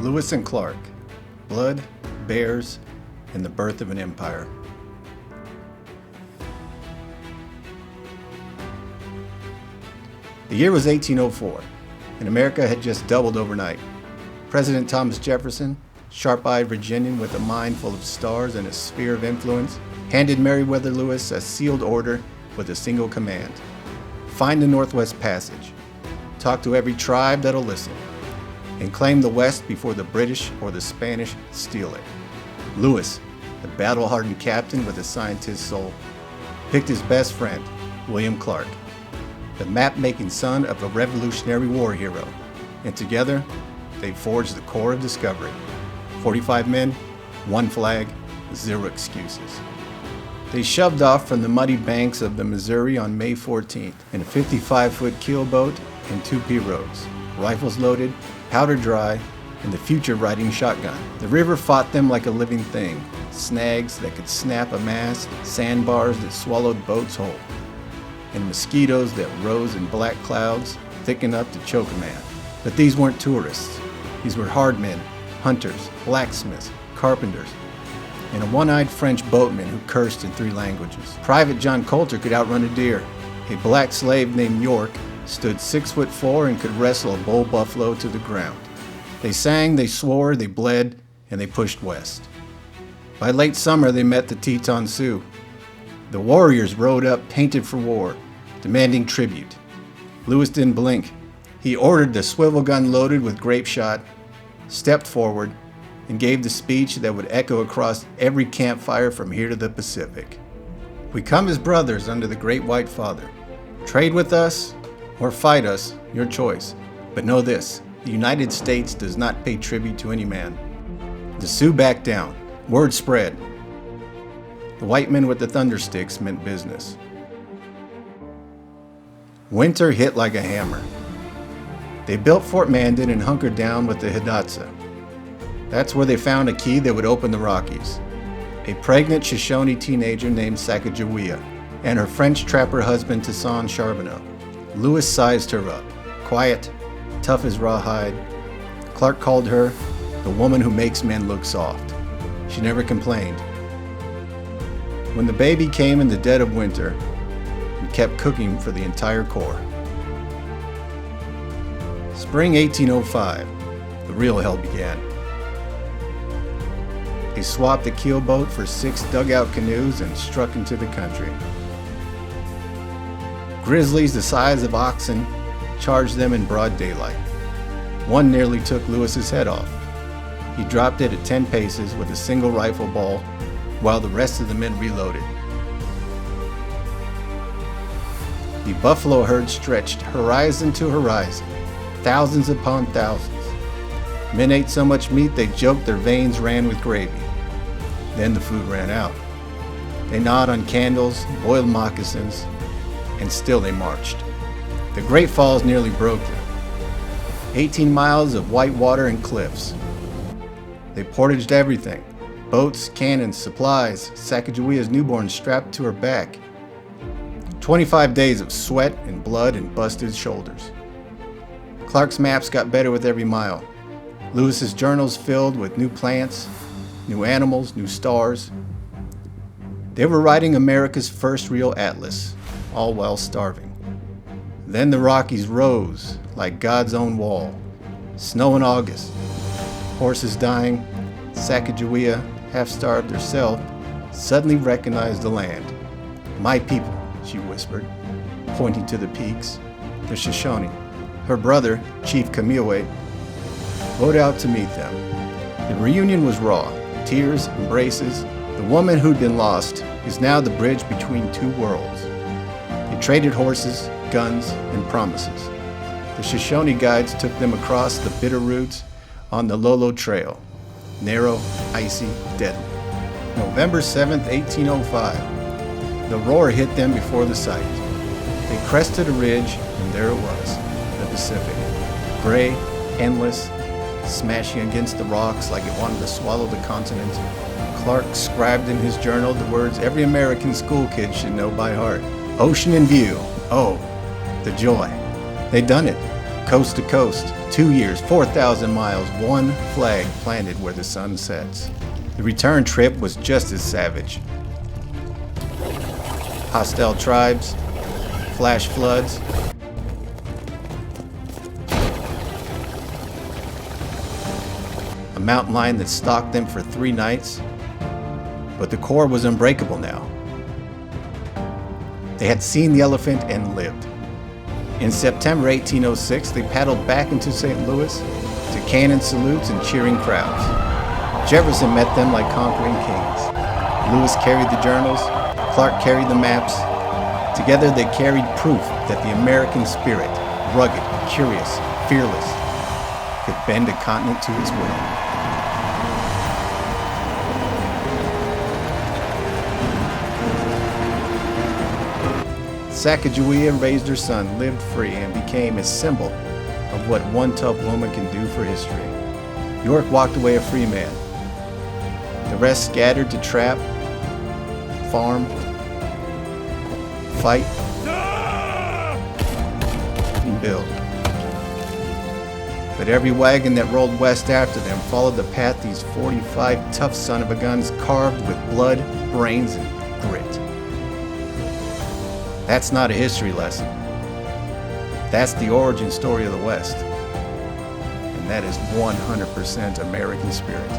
Lewis and Clark, Blood, Bears, and the Birth of an Empire. The year was 1804, and America had just doubled overnight. President Thomas Jefferson, sharp-eyed Virginian with a mind full of stars and a sphere of influence, handed Meriwether Lewis a sealed order with a single command: find the Northwest Passage, talk to every tribe that'll listen, and claim the West before the British or the Spanish steal it. Lewis, the battle-hardened captain with a scientist's soul, picked his best friend, William Clark, the map-making son of a Revolutionary War hero, and together they forged the core of discovery. 45 men, one flag, zero excuses. They shoved off from the muddy banks of the Missouri on May 14th in a 55-foot keelboat and 2 pirogues, rifles loaded, powder dry, and the future riding shotgun. The river fought them like a living thing, snags that could snap a mast, sandbars that swallowed boats whole, and mosquitoes that rose in black clouds thick enough to choke a man. But these weren't tourists. These were hard men, hunters, blacksmiths, carpenters, and a one-eyed French boatman who cursed in 3 languages. Private John Coulter could outrun a deer. A black slave named York stood 6'4" and could wrestle a bull buffalo to the ground. They sang, they swore, they bled, and they pushed west. By late summer, they met the Teton Sioux. The warriors rode up painted for war, demanding tribute. Lewis didn't blink. He ordered the swivel gun loaded with grape shot, stepped forward, and gave the speech that would echo across every campfire from here to the Pacific. We come as brothers under the Great White Father. Trade with us or fight us, your choice. But know this, the United States does not pay tribute to any man. The Sioux backed down. Word spread. The white men with the thundersticks meant business. Winter hit like a hammer. They built Fort Mandan and hunkered down with the Hidatsa. That's where they found a key that would open the Rockies. A pregnant Shoshone teenager named Sacagawea and her French trapper husband Toussaint Charbonneau. Lewis sized her up. Quiet, tough as rawhide. Clark called her the woman who makes men look soft. She never complained. When the baby came in the dead of winter, he kept cooking for the entire Corps. Spring 1805, the real hell began. They swapped the keelboat for 6 dugout canoes and struck into the country. Grizzlies the size of oxen charged them in broad daylight. One nearly took Lewis's head off. He dropped it at 10 paces with a single rifle ball while the rest of the men reloaded. The buffalo herd stretched horizon to horizon, thousands upon thousands. Men ate so much meat they joked their veins ran with gravy. Then the food ran out. They gnawed on candles, boiled moccasins, and still they marched. The Great Falls nearly broke them. 18 miles of white water and cliffs. They portaged everything: boats, cannons, supplies, Sacagawea's newborn strapped to her back. 25 days of sweat and blood and busted shoulders. Clark's maps got better with every mile. Lewis's journals filled with new plants, new animals, new stars. They were writing America's first real atlas, all while starving. Then the Rockies rose like God's own wall. Snow in August. Horses dying. Sacagawea, half-starved herself, suddenly recognized the land. "My people," she whispered, pointing to the peaks. The Shoshone. Her brother, Chief Kamiaway, rode out to meet them. The reunion was raw. Tears, embraces. The woman who'd been lost is now the bridge between 2 worlds. They traded horses, guns, and promises. The Shoshone guides took them across the bitter routes on the Lolo Trail. Narrow, icy, deadly. November 7th, 1805. The roar hit them before the sight. They crested a ridge, and there it was, the Pacific. Gray, endless, smashing against the rocks like it wanted to swallow the continent. Clark scribed in his journal the words every American school kid should know by heart. Ocean in view. Oh, the joy. They'd done it. Coast to coast, 2 years, 4,000 miles, one flag planted where the sun sets. The return trip was just as savage. Hostile tribes, flash floods, a mountain lion that stalked them for 3 nights. But the core was unbreakable now. They had seen the elephant and lived. In September 1806, they paddled back into St. Louis to cannon salutes and cheering crowds. Jefferson met them like conquering kings. Lewis carried the journals, Clark carried the maps. Together they carried proof that the American spirit, rugged, curious, fearless, could bend a continent to its will. Sacagawea raised her son, lived free, and became a symbol of what one tough woman can do for history. York walked away a free man. The rest scattered to trap, farm, fight, and build. But every wagon that rolled west after them followed the path these 45 tough son of a guns carved with blood, brains, and grit. That's not a history lesson. That's the origin story of the West. And that is 100% American spirit.